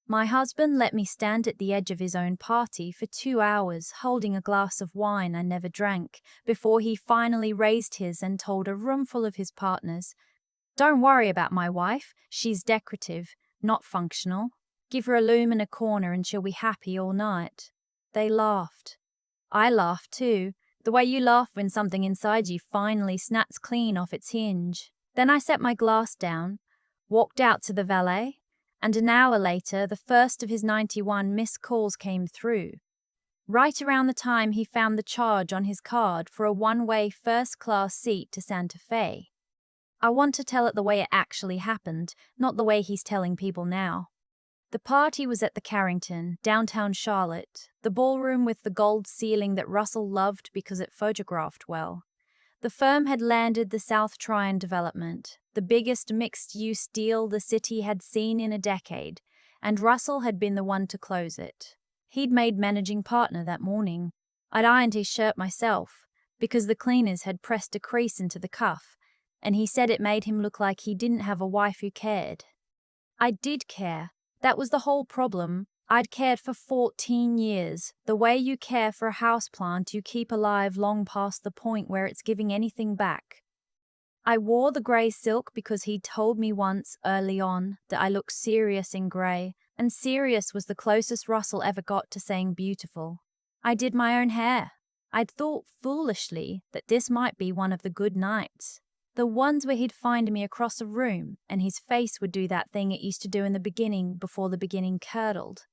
My husband let me stand at the edge of his own party for 2 hours holding a glass of wine I never drank before he finally raised his and told a roomful of his partners, "Don't worry about my wife, she's decorative, not functional. Give her a loom in a corner and she'll be happy all night." They laughed. I laughed too, the way you laugh when something inside you finally snaps clean off its hinge. Then I set my glass down, walked out to the valet, and an hour later the first of his 91 missed calls came through. Right around the time he found the charge on his card for a one-way first-class seat to Santa Fe. I want to tell it the way it actually happened, not the way he's telling people now. The party was at the Carrington, downtown Charlotte, the ballroom with the gold ceiling that Russell loved because it photographed well. The firm had landed the South Tryon development, the biggest mixed-use deal the city had seen in a decade, and Russell had been the one to close it. He'd made managing partner that morning. I'd ironed his shirt myself, because the cleaners had pressed a crease into the cuff, and he said it made him look like he didn't have a wife who cared. I did care. That was the whole problem. I'd cared for 14 years, the way you care for a houseplant you keep alive long past the point where it's giving anything back. I wore the grey silk because he'd told me once, early on, that I looked serious in grey, and serious was the closest Russell ever got to saying beautiful. I did my own hair. I'd thought foolishly that this might be one of the good nights. The ones where he'd find me across a room, and his face would do that thing it used to do in the beginning before the beginning curdled.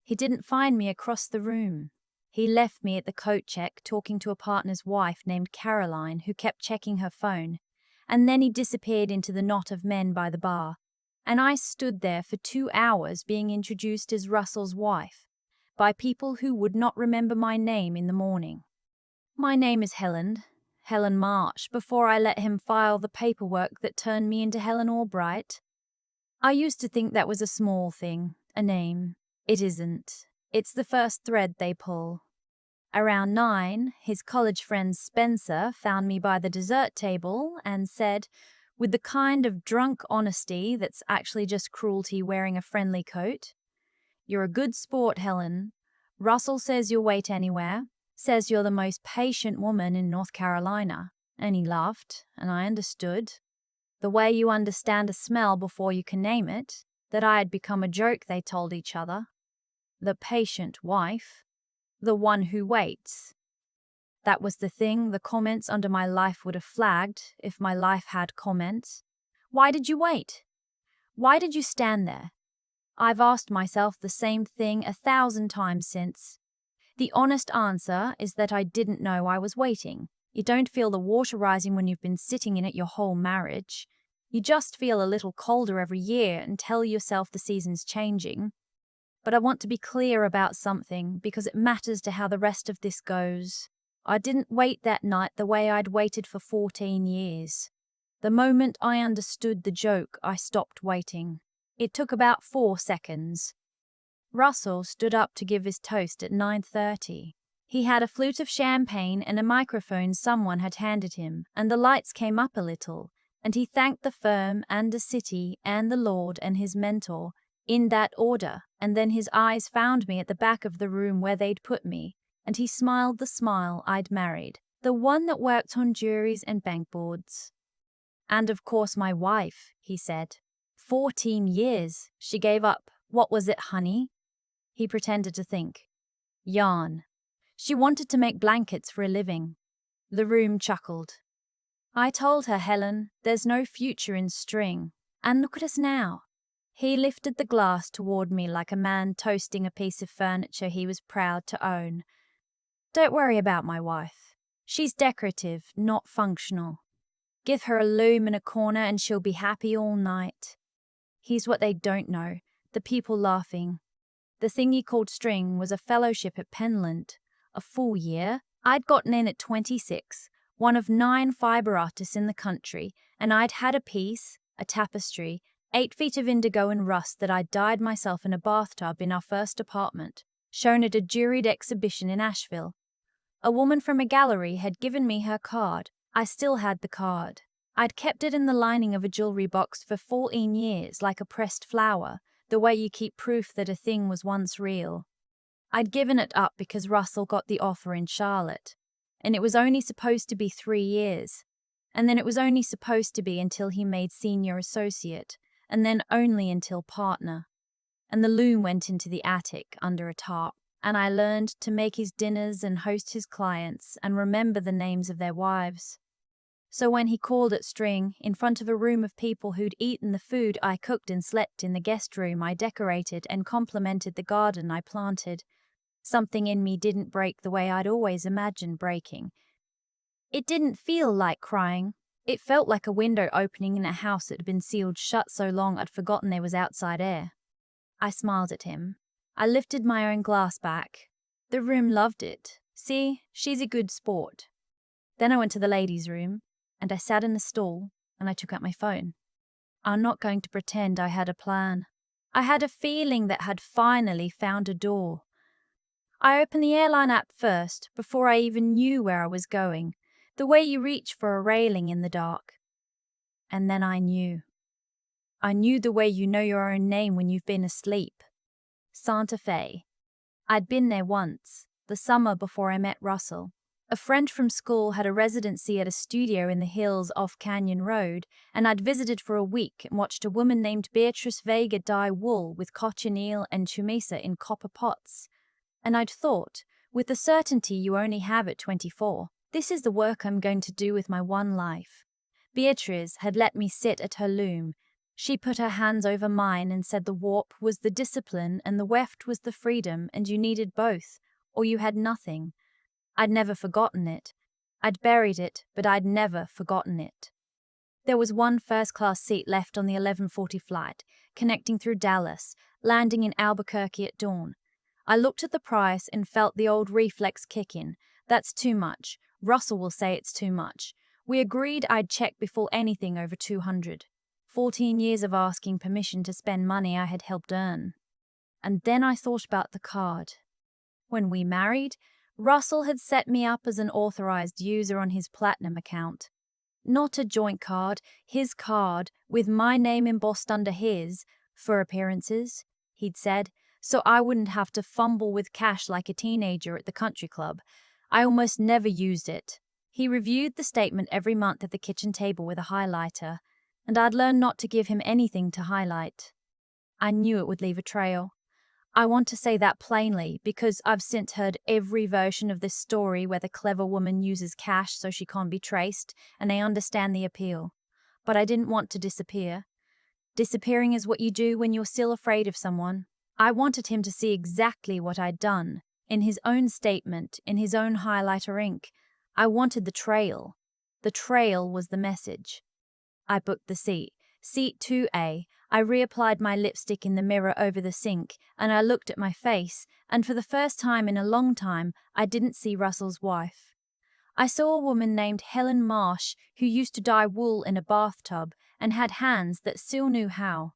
He didn't find me across the room. He left me at the coat check talking to a partner's wife named Caroline who kept checking her phone, and then he disappeared into the knot of men by the bar, and I stood there for 2 hours being introduced as Russell's wife, by people who would not remember my name in the morning. My name is Helen Marsh, before I let him file the paperwork that turned me into Helen Albright. I used to think that was a small thing, a name. It isn't. It's the first thread they pull. Around 9, his college friend Spencer found me by the dessert table and said, with the kind of drunk honesty that's actually just cruelty wearing a friendly coat, "You're a good sport, Helen. Russell says you'll wait anywhere, says you're the most patient woman in North Carolina." And he laughed, and I understood. The way you understand a smell before you can name it, that I had become a joke they told each other. The patient wife. The one who waits. That was the thing the comments under my life would have flagged if my life had comments. Why did you wait? Why did you stand there? I've asked myself the same thing 1,000 times since. The honest answer is that I didn't know I was waiting. You don't feel the water rising when you've been sitting in it your whole marriage. You just feel a little colder every year and tell yourself the season's changing. But I want to be clear about something because it matters to how the rest of this goes. I didn't wait that night the way I'd waited for 14 years. The moment I understood the joke, I stopped waiting. It took about 4 seconds. Russell stood up to give his toast at 9:30. He had a flute of champagne and a microphone someone had handed him, and the lights came up a little, and he thanked the firm and the city and the Lord and his mentor, in that order, and then his eyes found me at the back of the room where they'd put me, and he smiled the smile I'd married, the one that worked on juries and bank boards. "And of course my wife," he said. 14 years. She gave up. What was it, honey? He pretended to think. Yarn. She wanted to make blankets for a living. The room chuckled. I told her, Helen, there's no future in string. And look at us now. He lifted the glass toward me like a man toasting a piece of furniture he was proud to own. Don't worry about my wife. She's decorative, not functional. Give her a loom in a corner and she'll be happy all night. Here's what they don't know, the people laughing. The thing he called string was a fellowship at Penland, a full year. I'd gotten in at 26, one of 9 fibre artists in the country, and I'd had a piece, a tapestry, 8 feet of indigo and rust that I'd dyed myself in a bathtub in our first apartment, shown at a juried exhibition in Asheville. A woman from a gallery had given me her card. I still had the card. I'd kept it in the lining of a jewelry box for 14 years like a pressed flower, the way you keep proof that a thing was once real. I'd given it up because Russell got the offer in Charlotte, and it was only supposed to be 3 years. And then it was only supposed to be until he made senior associate, and then only until partner. And the loom went into the attic under a tarp, and I learned to make his dinners and host his clients and remember the names of their wives. So when he called at String, in front of a room of people who'd eaten the food I cooked and slept in the guest room I decorated and complimented the garden I planted, something in me didn't break the way I'd always imagined breaking. It didn't feel like crying. It felt like a window opening in a house that had been sealed shut so long I'd forgotten there was outside air. I smiled at him. I lifted my own glass back. The room loved it. See, she's a good sport. Then I went to the ladies' room, and I sat in the stall, and I took out my phone. I'm not going to pretend I had a plan. I had a feeling that had finally found a door. I opened the airline app first, before I even knew where I was going, the way you reach for a railing in the dark. And then I knew. I knew the way you know your own name when you've been asleep. Santa Fe. I'd been there once, the summer before I met Russell. A friend from school had a residency at a studio in the hills off Canyon Road, and I'd visited for a week and watched a woman named Beatrice Vega dye wool with cochineal and chumisa in copper pots. And I'd thought, with the certainty you only have at 24, this is the work I'm going to do with my one life. Beatrice had let me sit at her loom. She put her hands over mine and said the warp was the discipline and the weft was the freedom, and you needed both, or you had nothing. I'd never forgotten it. I'd buried it, but I'd never forgotten it. There was one first-class seat left on the 11:40 flight, connecting through Dallas, landing in Albuquerque at dawn. I looked at the price and felt the old reflex kick in. That's too much. Russell will say it's too much. We agreed I'd check before anything over 200. 14 years of asking permission to spend money I had helped earn. And then I thought about the card. When we married, Russell had set me up as an authorized user on his Platinum account. Not a joint card, his card, with my name embossed under his, for appearances, he'd said, so I wouldn't have to fumble with cash like a teenager at the country club. I almost never used it. He reviewed the statement every month at the kitchen table with a highlighter, and I'd learned not to give him anything to highlight. I knew it would leave a trail. I want to say that plainly because I've since heard every version of this story where the clever woman uses cash so she can't be traced, and I understand the appeal. But I didn't want to disappear. Disappearing is what you do when you're still afraid of someone. I wanted him to see exactly what I'd done, in his own statement, in his own highlighter ink. I wanted the trail. The trail was the message. I booked the seat. Seat 2A. I reapplied my lipstick in the mirror over the sink, and I looked at my face, and for the first time in a long time, I didn't see Russell's wife. I saw a woman named Helen Marsh who used to dye wool in a bathtub and had hands that still knew how.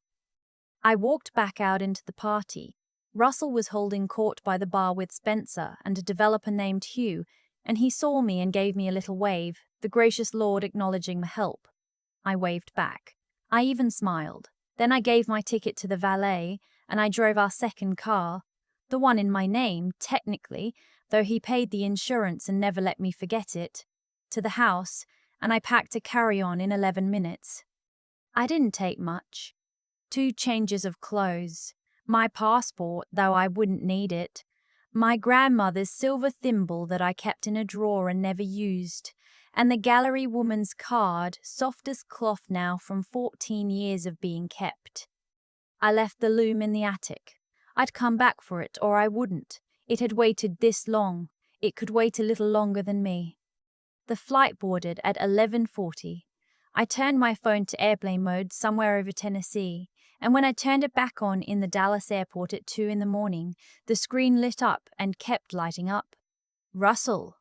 I walked back out into the party. Russell was holding court by the bar with Spencer and a developer named Hugh, and he saw me and gave me a little wave, the gracious lord acknowledging the help. I waved back. I even smiled. Then I gave my ticket to the valet, and I drove our second car, the one in my name, technically, though he paid the insurance and never let me forget it, to the house, and I packed a carry-on in 11 minutes. I didn't take much. 2 changes of clothes, my passport, though I wouldn't need it, my grandmother's silver thimble that I kept in a drawer and never used, and the gallery woman's card, soft as cloth now from 14 years of being kept. I left the loom in the attic. I'd come back for it, or I wouldn't. It had waited this long. It could wait a little longer than me. The flight boarded at 11:40. I turned my phone to airplane mode somewhere over Tennessee, and when I turned it back on in the Dallas airport at 2 in the morning, the screen lit up and kept lighting up. Russell.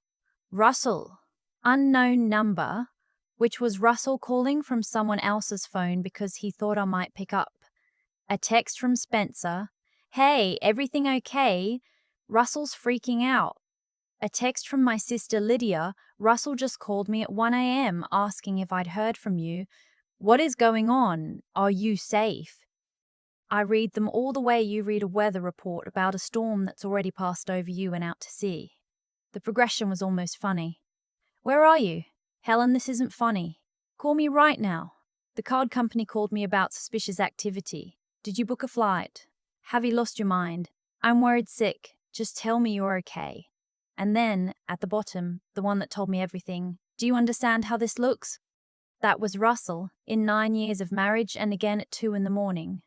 Russell. Unknown number, which was Russell calling from someone else's phone because he thought I might pick up. A text from Spencer. Hey, everything okay? Russell's freaking out. A text from my sister Lydia. Russell just called me at 1 a.m. asking if I'd heard from you. What is going on? Are you safe? I read them all the way you read a weather report about a storm that's already passed over you and out to sea. The progression was almost funny. Where are you? Helen, this isn't funny. Call me right now. The card company called me about suspicious activity. Did you book a flight? Have you lost your mind? I'm worried sick. Just tell me you're okay. And then, at the bottom, the one that told me everything. Do you understand how this looks? That was Russell, in 9 years of marriage and again at 2 in the morning.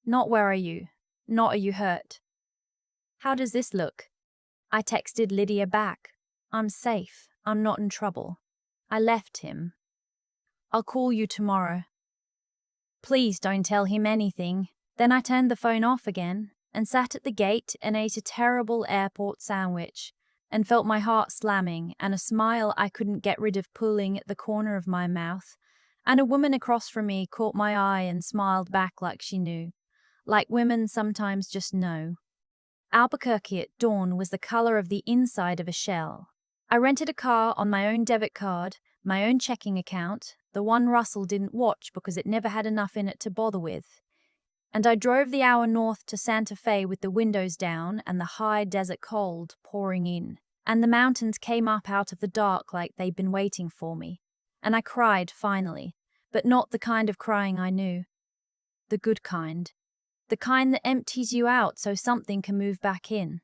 Not where are you? Not are you hurt? How does this look? I texted Lydia back. I'm safe. I'm not in trouble. I left him. I'll call you tomorrow. Please don't tell him anything. Then I turned the phone off again and sat at the gate and ate a terrible airport sandwich and felt my heart slamming and a smile I couldn't get rid of pulling at the corner of my mouth, and a woman across from me caught my eye and smiled back like she knew. Like women sometimes just know. Albuquerque at dawn was the color of the inside of a shell. I rented a car on my own debit card, my own checking account, the one Russell didn't watch because it never had enough in it to bother with. And I drove the hour north to Santa Fe with the windows down and the high desert cold pouring in. And the mountains came up out of the dark like they'd been waiting for me. And I cried finally, but not the kind of crying I knew. The good kind. The kind that empties you out so something can move back in.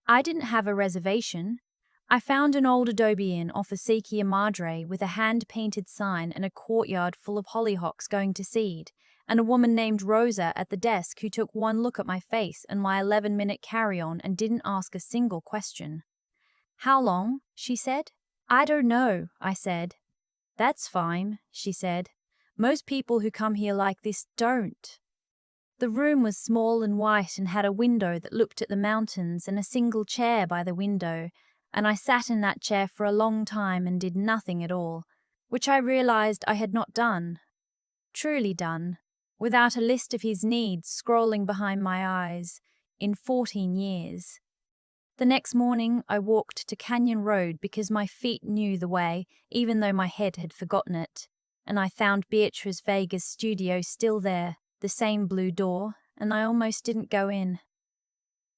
I didn't have a reservation. I found an old adobe inn off Acequia Madre with a hand-painted sign and a courtyard full of hollyhocks going to seed, and a woman named Rosa at the desk who took one look at my face and my 11-minute carry-on and didn't ask a single question. How long? She said. I don't know, I said. That's fine, she said. Most people who come here like this don't. The room was small and white and had a window that looked at the mountains and a single chair by the window, and I sat in that chair for a long time and did nothing at all, which I realized I had not done. Truly done, without a list of his needs scrolling behind my eyes, in 14 years. The next morning I walked to Canyon Road because my feet knew the way, even though my head had forgotten it, and I found Beatrice Vega's studio still there, the same blue door, and I almost didn't go in.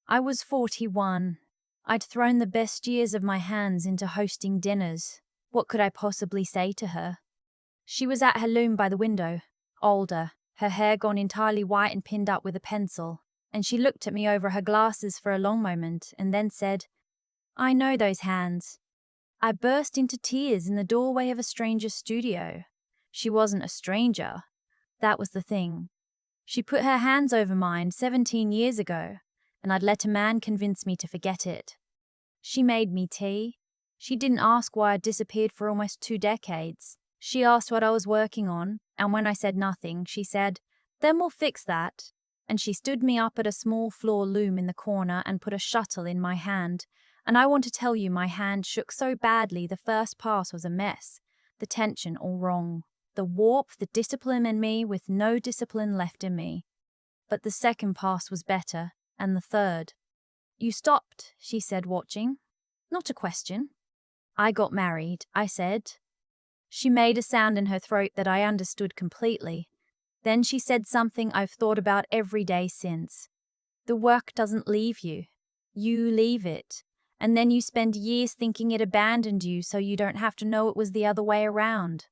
I was 41. I'd thrown the best years of my hands into hosting dinners. What could I possibly say to her? She was at her loom by the window, older, her hair gone entirely white and pinned up with a pencil, and she looked at me over her glasses for a long moment and then said, I know those hands. I burst into tears in the doorway of a stranger's studio. She wasn't a stranger. That was the thing. She put her hands over mine 17 years ago, and I'd let a man convince me to forget it. She made me tea. She didn't ask why I'd disappeared for almost 2 decades. She asked what I was working on, and when I said nothing, she said, Then we'll fix that. And she stood me up at a small floor loom in the corner and put a shuttle in my hand. And I want to tell you my hand shook so badly the first pass was a mess. The tension all wrong. The warp, the discipline in me with no discipline left in me. But the second pass was better, and the third. You stopped, she said, watching. Not a question. I got married, I said. She made a sound in her throat that I understood completely. Then she said something I've thought about every day since. The work doesn't leave you. You leave it. And then you spend years thinking it abandoned you so you don't have to know it was the other way around.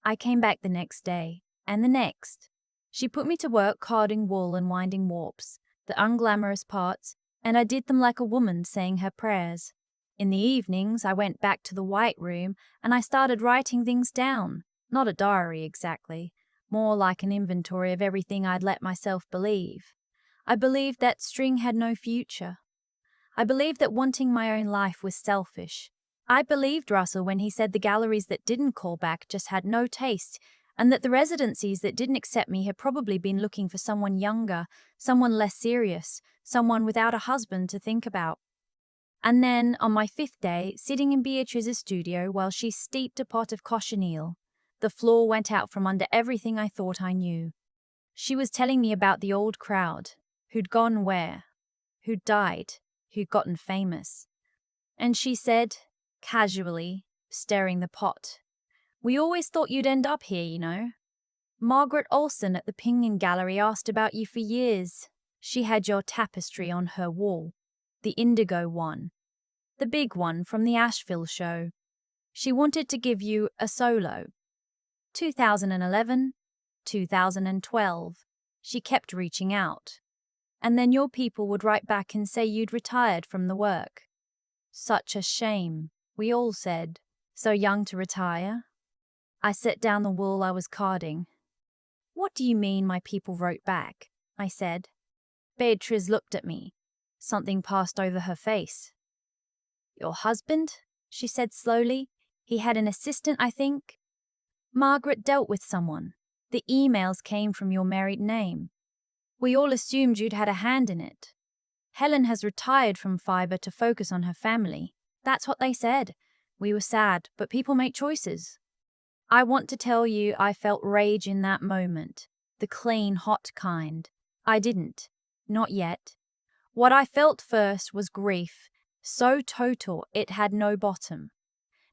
I came back the next day, and the next. She put me to work carding wool and winding warps, the unglamorous parts, and I did them like a woman saying her prayers. In the evenings, I went back to the white room and I started writing things down. Not a diary exactly, more like an inventory of everything I'd let myself believe. I believed that string had no future. I believed that wanting my own life was selfish. I believed Russell when he said the galleries that didn't call back just had no taste, and that the residencies that didn't accept me had probably been looking for someone younger, someone less serious, someone without a husband to think about. And then, on my 5th day, sitting in Beatrice's studio while she steeped a pot of cochineal, the floor went out from under everything I thought I knew. She was telling me about the old crowd, who'd gone where, who'd died, who'd gotten famous. And she said, casually, stirring the pot, We always thought you'd end up here, you know. Margaret Olsen at the Pingin Gallery asked about you for years. She had your tapestry on her wall. The indigo one. The big one from the Asheville show. She wanted to give you a solo. 2011, 2012. She kept reaching out. And then your people would write back and say you'd retired from the work. Such a shame, we all said. So young to retire? I set down the wool I was carding. What do you mean my people wrote back? I said. Beatrice looked at me. Something passed over her face. Your husband? She said slowly. He had an assistant, I think. Margaret dealt with someone. The emails came from your married name. We all assumed you'd had a hand in it. Helen has retired from fibre to focus on her family. That's what they said. We were sad, but people make choices. I want to tell you I felt rage in that moment. The clean, hot kind. I didn't. Not yet. What I felt first was grief, so total it had no bottom.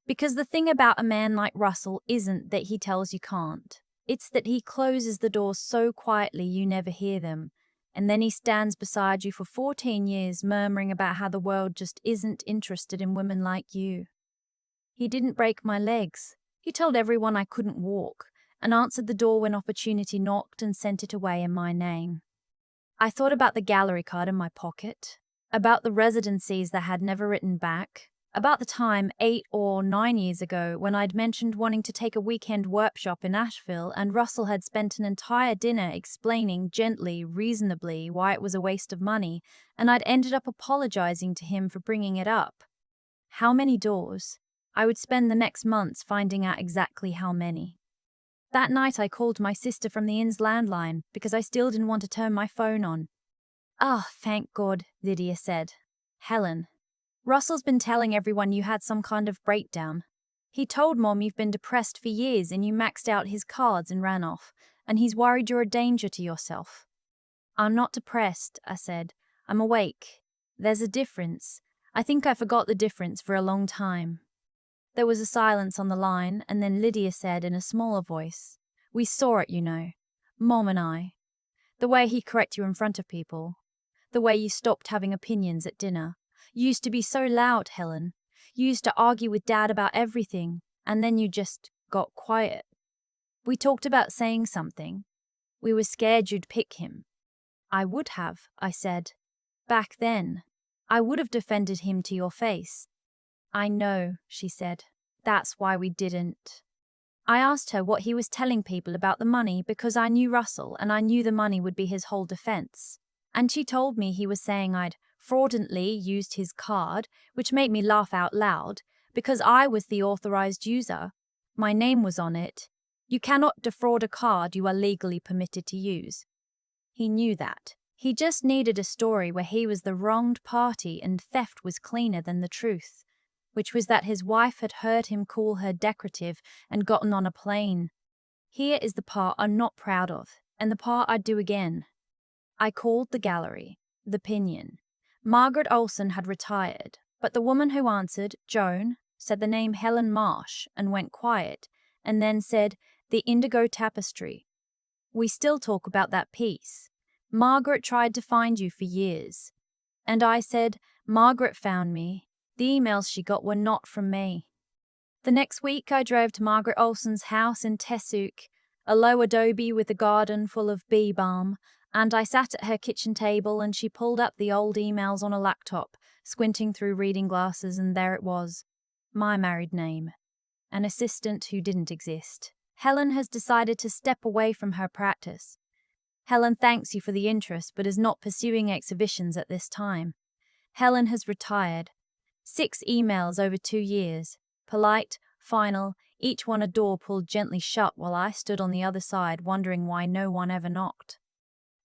Because the thing about a man like Russell isn't that he tells you can't. It's that he closes the doors so quietly you never hear them, and then he stands beside you for 14 years murmuring about how the world just isn't interested in women like you. He didn't break my legs. He told everyone I couldn't walk, and answered the door when opportunity knocked and sent it away in my name. I thought about the gallery card in my pocket, about the residencies that had never written back, about the time 8 or 9 years ago when I'd mentioned wanting to take a weekend workshop in Asheville and Russell had spent an entire dinner explaining gently, reasonably why it was a waste of money, and I'd ended up apologizing to him for bringing it up. How many doors? I would spend the next months finding out exactly how many. That night I called my sister from the inn's landline because I still didn't want to turn my phone on. "Ah, thank God," Lydia said. "Helen, Russell's been telling everyone you had some kind of breakdown. He told Mom you've been depressed for years and you maxed out his cards and ran off, and he's worried you're a danger to yourself." "I'm not depressed," I said. "I'm awake. There's a difference. I think I forgot the difference for a long time." There was a silence on the line, and then Lydia said in a smaller voice, "We saw it, you know. Mom and I. The way he corrected you in front of people. The way you stopped having opinions at dinner. You used to be so loud, Helen. You used to argue with Dad about everything, and then you just got quiet. We talked about saying something. We were scared you'd pick him." "I would have," I said. "Back then. I would have defended him to your face." "I know," she said. "That's why we didn't." I asked her what he was telling people about the money because I knew Russell and I knew the money would be his whole defense. And she told me he was saying I'd fraudulently used his card, which made me laugh out loud, because I was the authorized user. My name was on it. You cannot defraud a card you are legally permitted to use. He knew that. He just needed a story where he was the wronged party and theft was cleaner than the truth, which was that his wife had heard him call her Decorative and gotten on a plane. Here is the part I'm not proud of, and the part I'd do again. I called the gallery, the Pinion. Margaret Olsen had retired, but the woman who answered, Joan, said the name Helen Marsh and went quiet, and then said, "The Indigo Tapestry. We still talk about that piece. Margaret tried to find you for years." And I said, "Margaret found me. The emails she got were not from me." The next week I drove to Margaret Olsen's house in Tessouk, a low adobe with a garden full of bee balm, and I sat at her kitchen table and she pulled up the old emails on a laptop, squinting through reading glasses, and there it was. My married name. An assistant who didn't exist. "Helen has decided to step away from her practice. Helen thanks you for the interest but is not pursuing exhibitions at this time. Helen has retired. 6 emails over 2 years. Polite, final, each one a door pulled gently shut while I stood on the other side wondering why no one ever knocked.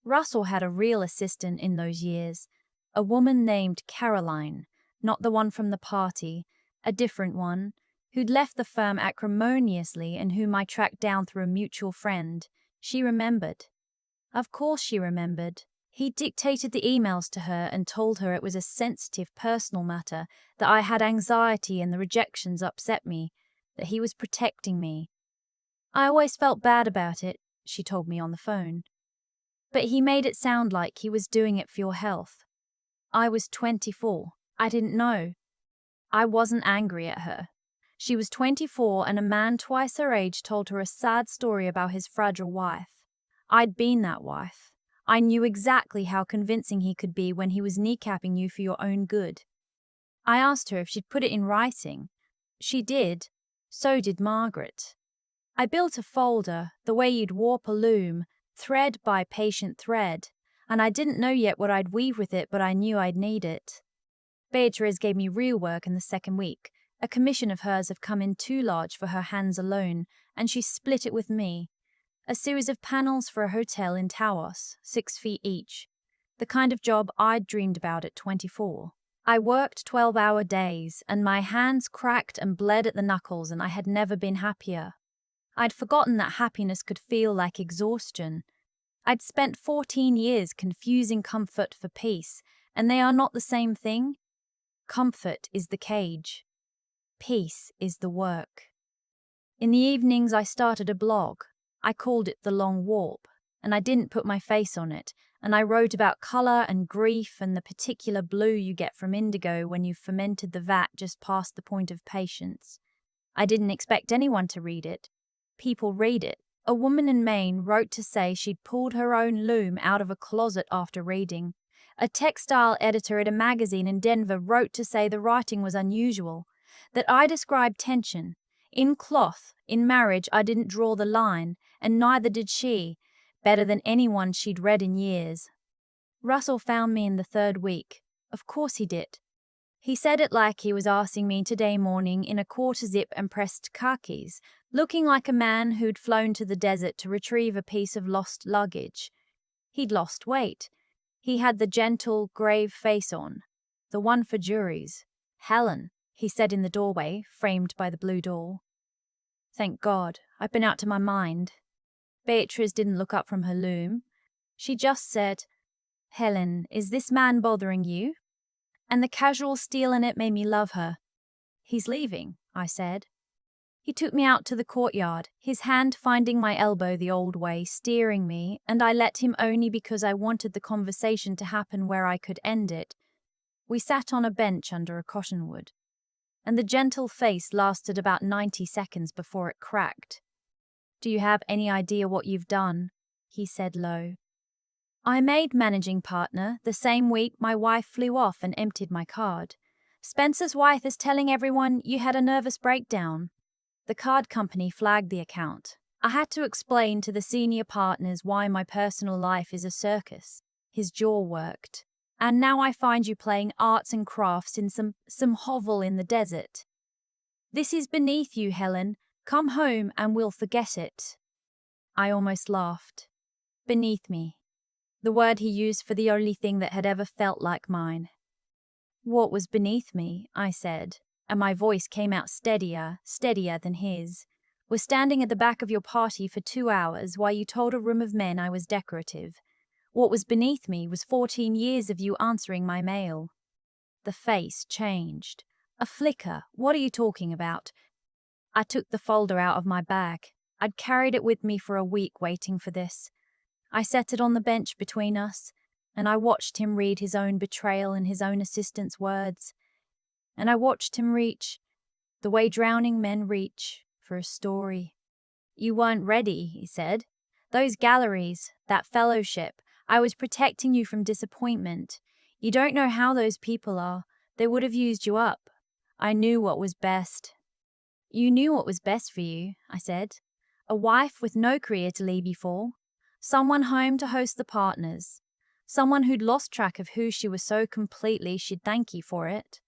Russell had a real assistant in those years, a woman named Caroline, not the one from the party, a different one, who'd left the firm acrimoniously and whom I tracked down through a mutual friend. She remembered. Of course she remembered. He dictated the emails to her and told her it was a sensitive personal matter, that I had anxiety and the rejections upset me, that he was protecting me. I always felt bad about it, she told me on the phone. But he made it sound like he was doing it for your health. I was 24. I didn't know. I wasn't angry at her. She was 24 and a man twice her age told her a sad story about his fragile wife. I'd been that wife. I knew exactly how convincing he could be when he was kneecapping you for your own good. I asked her if she'd put it in writing. She did. So did Margaret. I built a folder, the way you'd warp a loom, thread by patient thread, and I didn't know yet what I'd weave with it, but I knew I'd need it. Beatrice gave me real work in the second week. A commission of hers had come in too large for her hands alone, and she split it with me. A series of panels for a hotel in Taos, 6 feet each. The kind of job I'd dreamed about at 24. I worked 12-hour days, and my hands cracked and bled at the knuckles, and I had never been happier. I'd forgotten that happiness could feel like exhaustion. I'd spent 14 years confusing comfort for peace, and they are not the same thing. Comfort is the cage. Peace is the work. In the evenings I started a blog. I called it The Long Warp, and I didn't put my face on it, and I wrote about color and grief and the particular blue you get from indigo when you've fermented the vat just past the point of patience. I didn't expect anyone to read it. People read it. A woman in Maine wrote to say she'd pulled her own loom out of a closet after reading. A textile editor at a magazine in Denver wrote to say the writing was unusual, that I described tension. In cloth, in marriage, I didn't draw the line, and neither did she, better than anyone she'd read in years. Russell found me in the third week. Of course he did. He said it like he was asking me today morning in a quarter-zip and pressed khakis, looking like a man who'd flown to the desert to retrieve a piece of lost luggage. He'd lost weight. He had the gentle, grave face on, the one for juries. "Helen," he said in the doorway, framed by the blue door. Thank God, I've been out to my mind. Beatrice didn't look up from her loom. She just said, "Helen, is this man bothering you?" And the casual steel in it made me love her. "He's leaving," I said. He took me out to the courtyard, his hand finding my elbow the old way, steering me, and I let him only because I wanted the conversation to happen where I could end it. We sat on a bench under a cottonwood, and the gentle face lasted about 90 seconds before it cracked. "Do you have any idea what you've done?" he said low. I made managing partner the same week my wife flew off and emptied my card. "Spencer's wife is telling everyone you had a nervous breakdown." The card company flagged the account. I had to explain to the senior partners why my personal life is a circus. His jaw worked. "And now I find you playing arts and crafts in some hovel in the desert. This is beneath you, Helen. Come home and we'll forget it." I almost laughed. Beneath me. The word he used for the only thing that had ever felt like mine. "What was beneath me?" I said, and my voice came out steadier than his. "Was standing at the back of your party for 2 hours while you told a room of men I was decorative. What was beneath me was 14 years of you answering my mail." The face changed. "A flicker. What are you talking about?" I took the folder out of my bag. I'd carried it with me for a week waiting for this. I set it on the bench between us, and I watched him read his own betrayal in his own assistant's words. And I watched him reach, the way drowning men reach, for a story. "You weren't ready," he said. "Those galleries, that fellowship, I was protecting you from disappointment. You don't know how those people are. They would have used you up. I knew what was best." "You knew what was best for you," I said. "A wife with no career to leave you for. Someone home to host the partners. Someone who'd lost track of who she was so completely she'd thank you for it."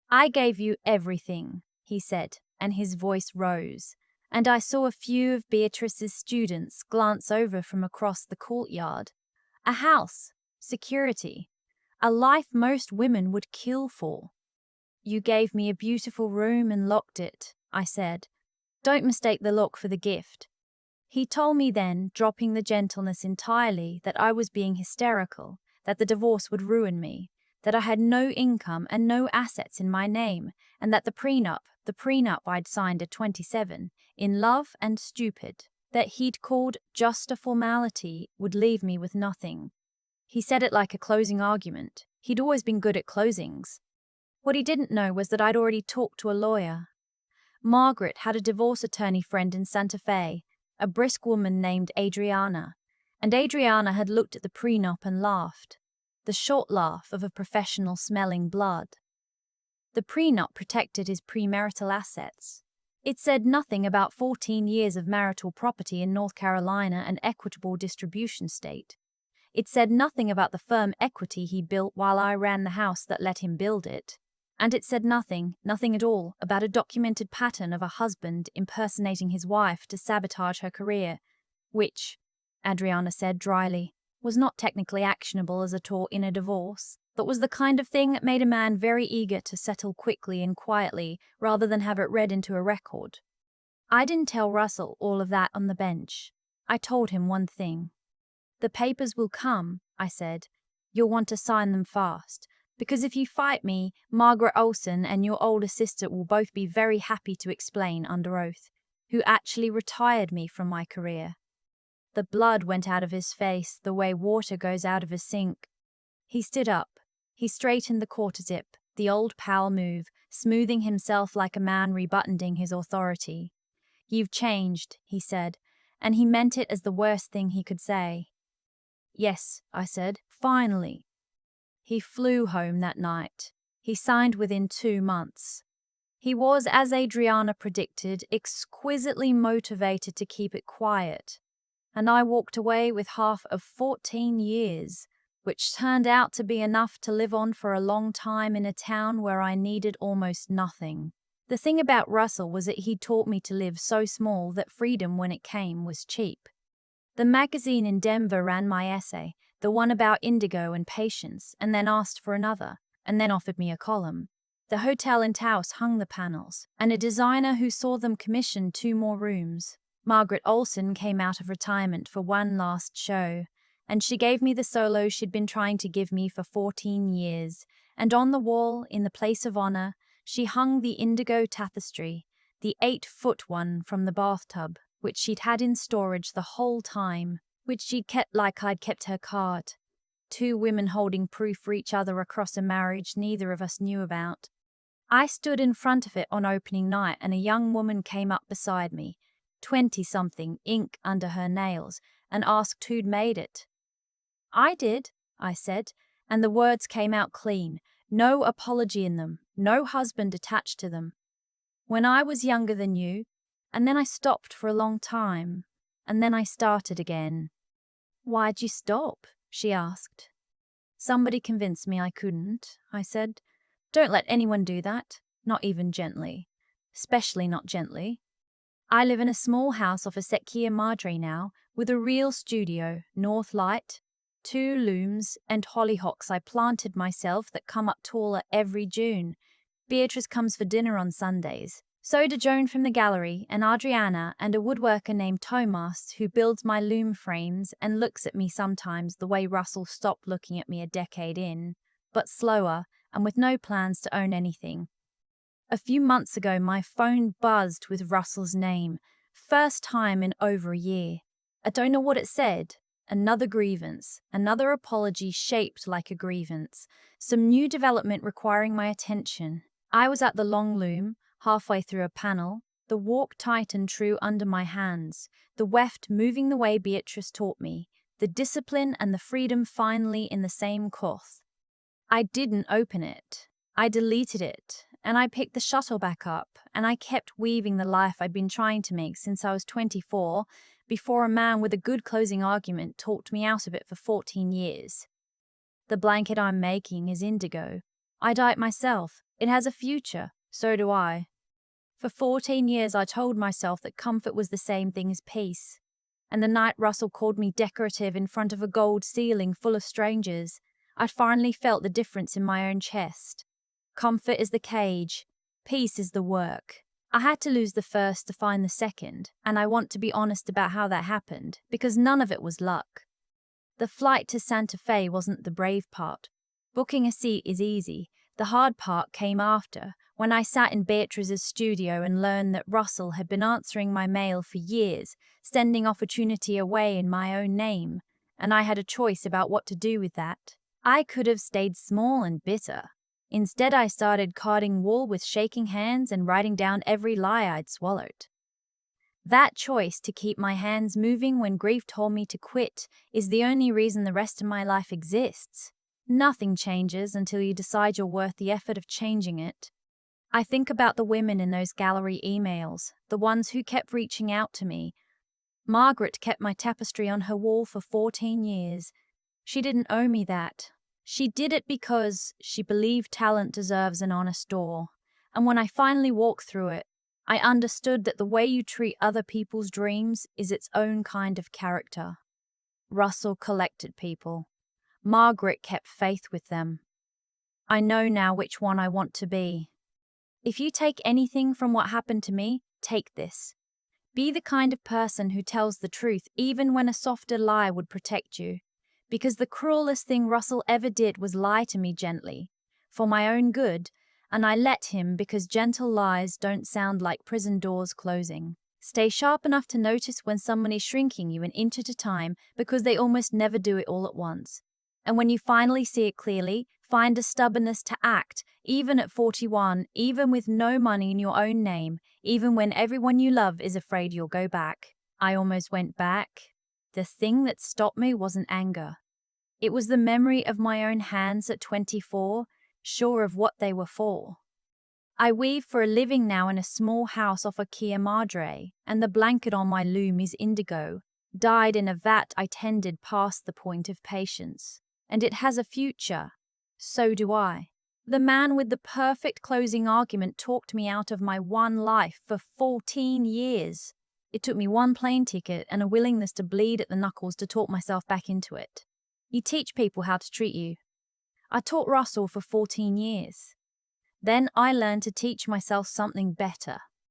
"I gave you everything," he said, and his voice rose, and I saw a few of Beatrice's students glance over from across the courtyard. "A house, security, a life most women would kill for." "You gave me a beautiful room and locked it," I said. "Don't mistake the lock for the gift." He told me then, dropping the gentleness entirely, that I was being hysterical, that the divorce would ruin me, that I had no income and no assets in my name, and that the prenup I'd signed at 27, in love and stupid. that he'd called just a formality would leave me with nothing. He said it like a closing argument. He'd always been good at closings. What he didn't know was that I'd already talked to a lawyer. Margaret had a divorce attorney friend in Santa Fe, a brisk woman named Adriana, and Adriana had looked at the prenup and laughed, the short laugh of a professional smelling blood. The prenup protected his premarital assets. It said nothing about 14 years of marital property in North Carolina and equitable distribution state. It said nothing about the firm equity he built while I ran the house that let him build it. And it said nothing at all, about a documented pattern of a husband impersonating his wife to sabotage her career, which, Adriana said dryly, was not technically actionable as a tort in a divorce, but was the kind of thing that made a man very eager to settle quickly and quietly rather than have it read into a record. I didn't tell Russell all of that on the bench. I told him one thing. "The papers will come," I said. "You'll want to sign them fast. Because if you fight me, Margaret Olson and your older sister will both be very happy to explain under oath who actually retired me from my career." The blood went out of his face the way water goes out of a sink. He stood up. He straightened the quarter zip, the old pal move, smoothing himself like a man rebuttoning his authority. "You've changed," he said, and he meant it as the worst thing he could say. "Yes," I said, "finally." He flew home that night. He signed within 2 months. He was, as Adriana predicted, exquisitely motivated to keep it quiet. And I walked away with half of 14 years, which turned out to be enough to live on for a long time in a town where I needed almost nothing. The thing about Russell was that he taught me to live so small that freedom, when it came, was cheap. The magazine in Denver ran my essay, the one about indigo and patience, and then asked for another, and then offered me a column. The hotel in Taos hung the panels, and a designer who saw them commissioned 2 more rooms. Margaret Olson came out of retirement for one last show, and she gave me the solo she'd been trying to give me for 14 years, and on the wall, in the place of honor, she hung the indigo tapestry, the 8-foot one from the bathtub, which she'd had in storage the whole time, which she'd kept like I'd kept her card. 2 women holding proof for each other across a marriage neither of us knew about. I stood in front of it on opening night, and a young woman came up beside me, 20-something, ink under her nails, and asked who'd made it. "I did," I said, and the words came out clean, no apology in them, no husband attached to them. "When I was younger than you, and then I stopped for a long time, and then I started again." "Why'd you stop?" she asked. "Somebody convinced me I couldn't," I said. "Don't let anyone do that, not even gently. Especially not gently. I live in a small house off a Secchia Madre now, with a real studio, north light, 2 looms, and hollyhocks I planted myself that come up taller every June. Beatrice comes for dinner on Sundays. So do Joan from the gallery, and Adriana, and a woodworker named Tomas who builds my loom frames and looks at me sometimes the way Russell stopped looking at me a decade in, but slower and with no plans to own anything. A few months ago my phone buzzed with Russell's name, first time in over a year. I don't know what it said. Another grievance, another apology shaped like a grievance, some new development requiring my attention. I was at the long loom, halfway through a panel, the walk tight and true under my hands, the weft moving the way Beatrice taught me, the discipline and the freedom finally in the same cloth. I didn't open it. I deleted it, and I picked the shuttle back up, and I kept weaving the life I'd been trying to make since I was 24, before a man with a good closing argument talked me out of it for 14 years. The blanket I'm making is indigo. I dye it myself. It has a future. So do I. For 14 years I told myself that comfort was the same thing as peace. And the night Russell called me decorative in front of a gold ceiling full of strangers, I'd finally felt the difference in my own chest. Comfort is the cage. Peace is the work. I had to lose the first to find the second, and I want to be honest about how that happened, because none of it was luck. The flight to Santa Fe wasn't the brave part. Booking a seat is easy. The hard part came after, When I sat in Beatrice's studio and learned that Russell had been answering my mail for years, sending opportunity away in my own name, and I had a choice about what to do with that, I could have stayed small and bitter. Instead, I started carding wool with shaking hands and writing down every lie I'd swallowed. That choice to keep my hands moving when grief told me to quit is the only reason the rest of my life exists. Nothing changes until you decide you're worth the effort of changing it. I think about the women in those gallery emails, the ones who kept reaching out to me. Margaret kept my tapestry on her wall for 14 years. She didn't owe me that. She did it because she believed talent deserves an honest door. And when I finally walked through it, I understood that the way you treat other people's dreams is its own kind of character. Russell collected people. Margaret kept faith with them. I know now which one I want to be. If you take anything from what happened to me, take this. Be the kind of person who tells the truth even when a softer lie would protect you. Because the cruelest thing Russell ever did was lie to me gently, for my own good, and I let him because gentle lies don't sound like prison doors closing. Stay sharp enough to notice when someone is shrinking you an inch at a time because they almost never do it all at once. And when you finally see it clearly, find a stubbornness to act, even at 41, even with no money in your own name, even when everyone you love is afraid you'll go back. I almost went back. The thing that stopped me wasn't anger. It was the memory of my own hands at 24, sure of what they were for. I weave for a living now in a small house off a Kia Madre, and the blanket on my loom is indigo, dyed in a vat I tended past the point of patience. And it has a future. So do I. The man with the perfect closing argument talked me out of my one life for 14 years. It took me one plane ticket and a willingness to bleed at the knuckles to talk myself back into it. You teach people how to treat you. I taught Russell for 14 years. Then I learned to teach myself something better.